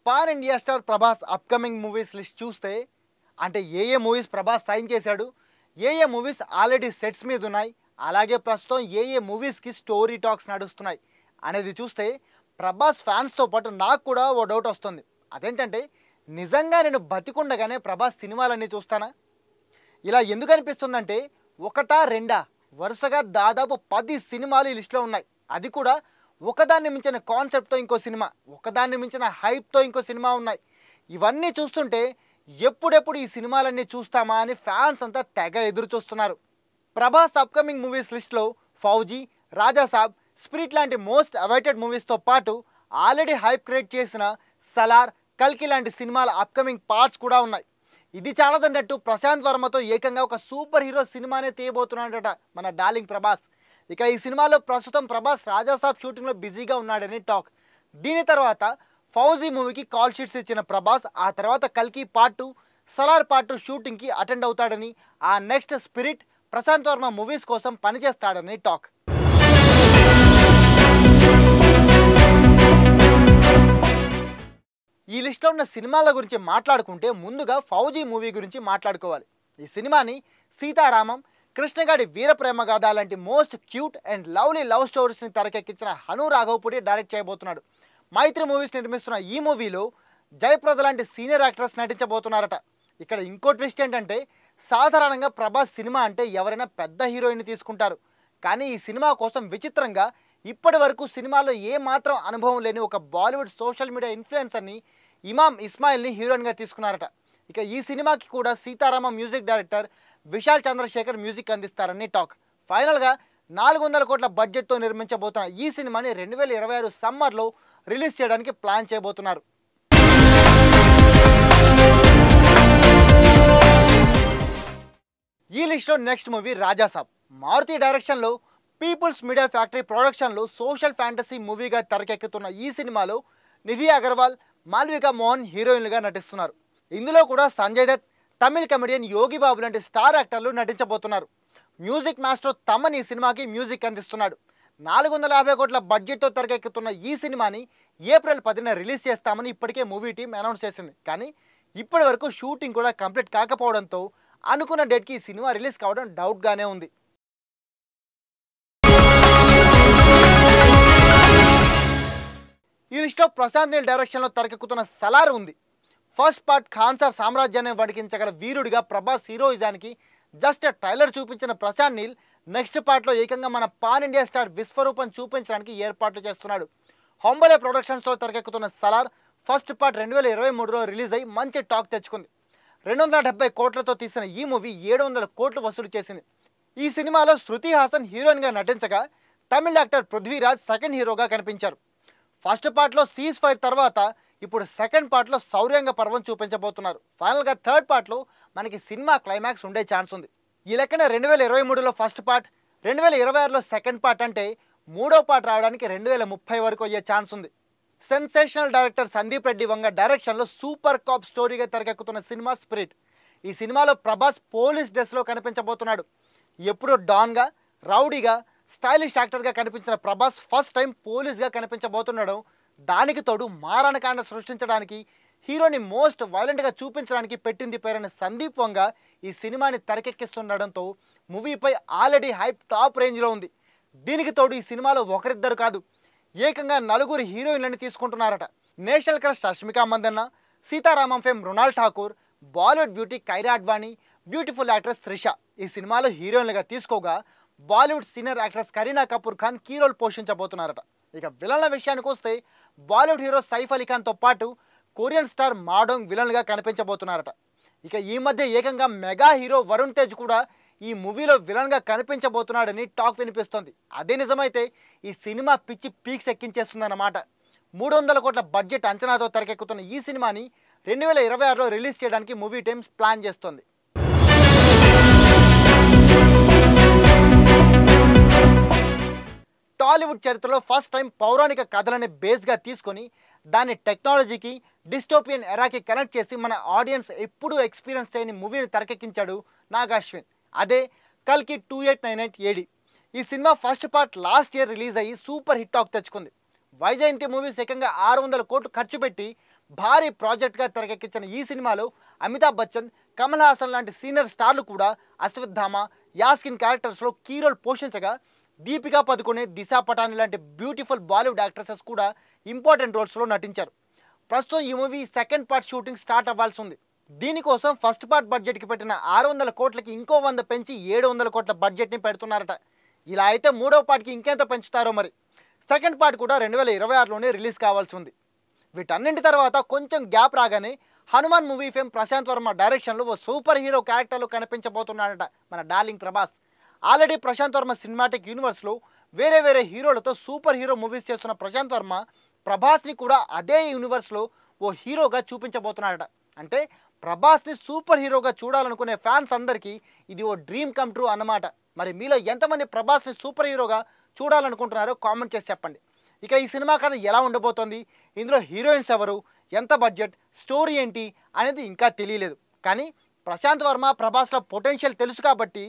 Pan India star Prabhas upcoming movies list చూస్తే అంటే ఏ movies Prabhas sign చేశాడు, ఏ మూవీస్ ఆల్రెడీ సెట్స్ మీద ఉన్నాయి, అలాగే ప్రస్తుతం ఏ మూవీస్కి స్టోరీ టాక్స్ నడుస్తున్నాయి అనేది చూస్తే ప్రభాస్ ఫ్యాన్స్తో పాటు నాకు కూడా ఓ డౌట్ వస్తుంది. అదేంటంటే నిజంగా నేను బతికుండగానే ప్రభాస్ సినిమాలన్నీ చూస్తానా? ఇలా ఎందుకు అనిపిస్తుందంటే ఒకటా రెండా వరుసగా దాదాపు 10 సినిమాలు ఈ లిస్టులో ఉన్నాయి. అది కూడా ఒకదాన్ని మించిన కాన్సెప్ట్తో ఇంకో సినిమా, ఒకదాన్ని మించిన హైప్తో ఇంకో సినిమా ఉన్నాయి. ఇవన్నీ చూస్తుంటే ఎప్పుడెప్పుడు ఈ సినిమాలన్నీ చూస్తామా అని ఫ్యాన్స్ అంతా తెగ ఎదురు చూస్తున్నారు. ప్రభాస్ అప్కమింగ్ మూవీస్ లిస్ట్లో ఫౌజీ, రాజాసాబ్, స్పిరిట్ లాంటి మోస్ట్ అవైటెడ్ మూవీస్తో పాటు ఆల్రెడీ హైప్ క్రియేట్ చేసిన సలార్, కల్కి లాంటి సినిమాల అప్కమింగ్ పార్ట్స్ కూడా ఉన్నాయి. ఇది చాలదన్నట్టు ప్రశాంత్ వర్మతో ఏకంగా ఒక సూపర్ హీరో సినిమానే తీయబోతున్నాడట మన డార్లింగ్ ప్రభాస్. ఇక ఈ సినిమాలో ప్రస్తుతం ప్రభాస్ రాజాసాబ్ షూటింగ్లో బిజీగా ఉన్నాడని టాక్. దీని తర్వాత ఫౌజీ మూవీకి కాల్ షీట్స్ ఇచ్చిన ప్రభాస్ ఆ తర్వాత కల్కి పార్ట్ 2, సలార్ పార్ట్ 2 షూటింగ్కి అటెండ్ అవుతాడని, ఆ next Spirit, Prashanth Varma movies కోసం పనిచేస్తాడని టాక్. ఈ లిస్ట్లో ఉన్న సినిమాల గురించి మాట్లాడుకుంటే ముందుగా ఫౌజీ మూవీ గురించి మాట్లాడుకోవాలి. ఈ సినిమాని సీతారామం, కృష్ణగాడి వీరప్రేమ గాథ లాంటి most cute and lovely love స్టోరీస్ని తెరకెక్కించిన హను రాఘవపూడి డైరెక్ట్ చేయబోతున్నాడు. మైత్రి మూవీస్ నిర్మిస్తున్న ఈ మూవీలో జయప్రద లాంటి సీనియర్ యాక్టర్స్ నటించబోతున్నారట. ఇక్కడ ఇంకో ట్విస్ట్ ఏంటంటే సాధారణంగా ప్రభాస్ సినిమా అంటే ఎవరైనా పెద్ద హీరోయిన్ తీసుకుంటారు, కానీ ఈ సినిమా కోసం విచిత్రంగా ఇప్పటి వరకు సినిమాలో ఏమాత్రం అనుభవం లేని ఒక బాలీవుడ్ సోషల్ మీడియా ఇన్ఫ్లుయెన్సర్ని ఇమామ్ ఇస్మాయిల్ని హీరోయిన్గా తీసుకున్నారట. ఇక ఈ సినిమాకి కూడా Sitarama music director Vishal Chandrashekhar music అందిస్తారని టాక్. ఫైనల్గా 400 కోట్ల బడ్జెట్తో నిర్మించబోతున్న ఈ సినిమాని 2026 సమ్మర్లో రిలీజ్ చేయడానికి ప్లాన్ చేయబోతున్నారు. ఈ లిస్ట్లో నెక్స్ట్ మూవీ రాజాసాబ్. మారుతి డైరెక్షన్లో పీపుల్స్ మీడియా ఫ్యాక్టరీ ప్రొడక్షన్లో సోషల్ ఫ్యాంటసీ మూవీగా తెరకెక్కుతున్న ఈ సినిమాలో నిధి అగర్వాల్, మాల్వికా మోహన్ హీరోయిన్లుగా నటిస్తున్నారు. ఇందులో కూడా సంజయ్ దత్, తమిళ్ కమెడియన్ యోగి బాబు లాంటి స్టార్ యాక్టర్లు నటించబోతున్నారు. మ్యూజిక్ మాస్టర్ తమన్ ఈ సినిమాకి మ్యూజిక్ అందిస్తున్నాడు. 450 కోట్ల బడ్జెట్తో తెరకెక్కుతున్న ఈ సినిమాని ఏప్రిల్ 10న రిలీజ్ చేస్తామని ఇప్పటికే మూవీ టీం అనౌన్స్ చేసింది. కానీ ఇప్పటి వరకు షూటింగ్ కూడా కంప్లీట్ కాకపోవడంతో అనుకున్న డేట్కి ఈ సినిమా రిలీజ్ కావడం డౌట్గానే ఉంది. ఈ లిస్ట్లో ప్రశాంత్ నీల్ డైరెక్షన్లో తెరకెక్కుతున్న సలార్ ఉంది. ఫస్ట్ పార్ట్ ఖాన్సార్ సామ్రాజ్యాన్ని వణికించగల వీరుడిగా ప్రభాస్ హీరోయిజానికి జస్ట్ ట్రైలర్ చూపించిన ప్రశాంత్ నీల్ నెక్స్ట్ పార్ట్లో ఏకంగా మన పాన్ ఇండియా స్టార్ విశ్వరూపం చూపించడానికి ఏర్పాట్లు చేస్తున్నాడు. హొంబలే ప్రొడక్షన్స్లో తెరకెక్కుతున్న సలార్ ఫస్ట్ పార్ట్ 2023లో రిలీజ్ అయ్యి మంచి టాక్ తెచ్చుకుంది. 270 కోట్లతో తీసిన ఈ మూవీ 700 కోట్లు వసూలు చేసింది. ఈ సినిమాలో శృతి హాసన్ హీరోయిన్గా నటించగా తమిళ యాక్టర్ పృథ్వీరాజ్ సెకండ్ హీరోగా కనిపించారు. ఫస్ట్ పార్ట్లో సీజ్ ఫైర్ తర్వాత ఇప్పుడు సెకండ్ పార్ట్లో శౌర్యంగ పర్వం చూపించబోతున్నారు. ఫైనల్గా థర్డ్ పార్ట్లో మనకి సినిమా క్లైమాక్స్ ఉండే ఛాన్స్ ఉంది. ఈ లెక్కన 2023లో ఫస్ట్ పార్ట్, 2026లో సెకండ్ పార్ట్ అంటే మూడో పార్ట్ రావడానికి 2030 వరకు అయ్యే ఛాన్స్ ఉంది. సెన్సేషనల్ డైరెక్టర్ సందీప్ రెడ్డి వంగ డైరెక్షన్లో సూపర్ కాప్ స్టోరీగా తెరకెక్కుతున్న సినిమా స్పిరిట్. ఈ సినిమాలో ప్రభాస్ పోలీస్ డ్రెస్లో కనిపించబోతున్నాడు. ఎప్పుడో డాన్గా, రౌడీగా, స్టైలిష్ యాక్టర్గా కనిపించిన ప్రభాస్ ఫస్ట్ టైం పోలీస్గా కనిపించబోతున్నాడు. దానికి తోడు మారణకాండ సృష్టించడానికి, హీరోని మోస్ట్ వైలెంట్గా చూపించడానికి పెట్టింది పేరైన సందీప్ వంగ ఈ సినిమాని తెరకెక్కిస్తుండడంతో మూవీపై ఆల్రెడీ హైప్ టాప్ రేంజ్లో ఉంది. దీనికి తోడు ఈ సినిమాలో ఒకరిద్దరు కాదు, ఏకంగా 4 హీరోయిన్లని తీసుకుంటున్నారట. National crush Rashmika Mandanna, Sitaramam fame Mrunal Thakur, Bollywood beauty Kiara Advani, beautiful actress Trisha ఈ సినిమాలో హీరోయిన్లుగా తీసుకోగా Bollywood senior actress Kareena Kapoor Khan key role పోషించబోతున్నారట. ఇక విలన్ల విషయానికి వస్తే బాలీవుడ్ హీరో సైఫ్ అలీ ఖాన్తో పాటు కొరియన్ స్టార్ మాడోంగ్ విలన్గా కనిపించబోతున్నారట. ఇక ఈ మధ్య ఏకంగా మెగా హీరో వరుణ్ తేజ్ కూడా ఈ మూవీలో విలన్గా కనిపించబోతున్నాడని టాక్ వినిపిస్తోంది. అదే నిజమైతే ఈ సినిమా పిచ్చి పీక్స్ ఎక్కించేస్తుందన్నమాట. 300 కోట్ల బడ్జెట్ అంచనాతో తెరకెక్కుతున్న ఈ సినిమాని 2026లో రిలీజ్ చేయడానికి మూవీ టీమ్ ప్లాన్ చేస్తోంది. టాలీవుడ్ చరిత్రలో ఫస్ట్ టైం పౌరాణిక కథలని బేస్గా తీసుకొని దాన్ని టెక్నాలజీకి, డిస్టోపియన్ ఎరాకి కనెక్ట్ చేసి మన ఆడియన్స్ ఎప్పుడూ ఎక్స్పీరియన్స్ చేయని మూవీని తెరకెక్కించాడు నాగాశ్విన్. అదే కల్కి 2898 AD. ఈ cinema first part last year release అయ్యి సూపర్ హిట్ టాక్ తెచ్చుకుంది. వైజయంతి మూవీస్ ఏకంగా 600 కోట్లు ఖర్చు పెట్టి భారీ ప్రాజెక్ట్గా తెరకెక్కించిన ఈ సినిమాలో అమితాబ్ బచ్చన్, కమల్ హాసన్ లాంటి సీనియర్ స్టార్లు కూడా అశ్వత్థామ, యాస్కిన్ క్యారెక్టర్స్లో కీ రోల్ పోషించగా దీపికా పదుకొనే, దిశా పటాని లాంటి బ్యూటిఫుల్ బాలీవుడ్ యాక్ట్రెసెస్ కూడా ఇంపార్టెంట్ రోల్స్లో నటించారు. ప్రస్తుతం ఈ movie second part shooting start అవ్వాల్సి ఉంది. దీనికోసం ఫస్ట్ పార్ట్ బడ్జెట్కి పెట్టిన 600 కోట్లకి ఇంకో 100 పెంచి 700 కోట్ల బడ్జెట్ని పెడుతున్నారట. ఇలా అయితే మూడవ పార్ట్కి ఇంకెంత పెంచుతారో మరి. సెకండ్ పార్ట్ కూడా 2026లోనే రిలీజ్ కావాల్సి ఉంది. వీటన్నింటి తర్వాత కొంచెం గ్యాప్ రాగానే హనుమాన్ మూవీ ఫేమ్ ప్రశాంత్ వర్మ డైరెక్షన్లో ఓ సూపర్ హీరో క్యారెక్టర్లో కనిపించబోతున్నాడట మన darling Prabhas. Already Prashanth Varma cinematic యూనివర్స్లో వేరే వేరే హీరోలతో సూపర్ హీరో మూవీస్ చేస్తున్న ప్రశాంత్ వర్మ ప్రభాస్ని కూడా అదే యూనివర్స్లో ఓ హీరోగా చూపించబోతున్నాడట. అంటే ప్రభాస్ని సూపర్ హీరోగా చూడాలనుకునే ఫ్యాన్స్ అందరికీ ఇది ఓ డ్రీమ్ కమ్ ట్రూ అన్నమాట. మరి మీలో ఎంతమంది ప్రభాస్ని సూపర్ హీరోగా చూడాలనుకుంటున్నారో కామెంట్ చేసి చెప్పండి. ఇక ఈ సినిమా కథ ఎలా ఉండబోతోంది, ఇందులో హీరోయిన్స్ ఎవరు, ఎంత బడ్జెట్, స్టోరీ ఏంటి అనేది ఇంకా తెలియలేదు. కానీ ప్రశాంత్ వర్మ, ప్రభాస్ల పొటెన్షియల్ తెలుసు కాబట్టి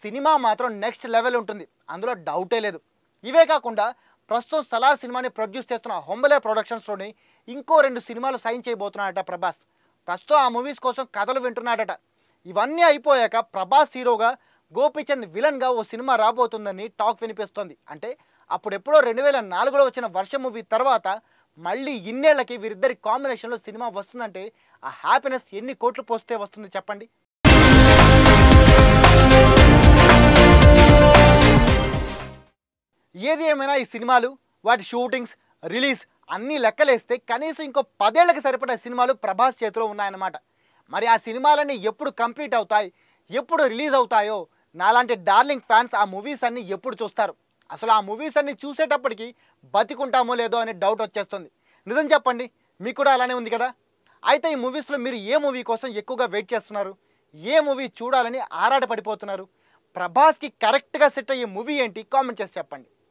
సినిమా మాత్రం నెక్స్ట్ లెవెల్ ఉంటుంది, అందులో డౌటే లేదు. ఇవే కాకుండా ప్రస్తుతం సలార్ సినిమాని ప్రొడ్యూస్ చేస్తున్న హొంబలే ప్రొడక్షన్స్లోని ఇంకో 2 సినిమాలు సైన్ చేయబోతున్నాడట ప్రభాస్. ప్రస్తుతం ఆ మూవీస్ కోసం కథలు వింటున్నాడట. ఇవన్నీ అయిపోయాక ప్రభాస్ హీరోగా, గోపీచంద్ విలన్గా ఓ సినిమా రాబోతుందని టాక్ వినిపిస్తోంది. అంటే అప్పుడెప్పుడో 2004లో వచ్చిన వర్షం మూవీ తర్వాత మళ్ళీ ఇన్నేళ్లకి వీరిద్దరి కాంబినేషన్లో సినిమా వస్తుందంటే ఆ హ్యాపీనెస్ ఎన్ని కోట్లు పోస్తే వస్తుంది చెప్పండి. ఏది ఏమైనా ఈ సినిమాలు, వాటి షూటింగ్స్, రిలీజ్ అన్నీ లెక్కలేస్తే కనీసం ఇంకో 10 ఏళ్లకి సరిపడే సినిమాలు ప్రభాస్ చేతిలో ఉన్నాయన్నమాట. మరి ఆ సినిమాలన్నీ ఎప్పుడు కంప్లీట్ అవుతాయి, ఎప్పుడు రిలీజ్ అవుతాయో నాలాంటి డార్లింగ్ ఫ్యాన్స్ ఆ మూవీస్ అన్నీ ఎప్పుడు చూస్తారు, అసలు ఆ మూవీస్ అన్నీ చూసేటప్పటికి బతికుంటామో లేదో అనే డౌట్ వచ్చేస్తుంది. నిజం చెప్పండి, మీకు కూడా అలానే ఉంది కదా? అయితే ఈ మూవీస్లో మీరు ఏ మూవీ కోసం ఎక్కువగా వెయిట్ చేస్తున్నారు, ఏ మూవీ చూడాలని ఆరాటపడిపోతున్నారు, ప్రభాస్కి కరెక్ట్గా సెట్ అయ్యే మూవీ ఏంటి కామెంట్ చేసి చెప్పండి.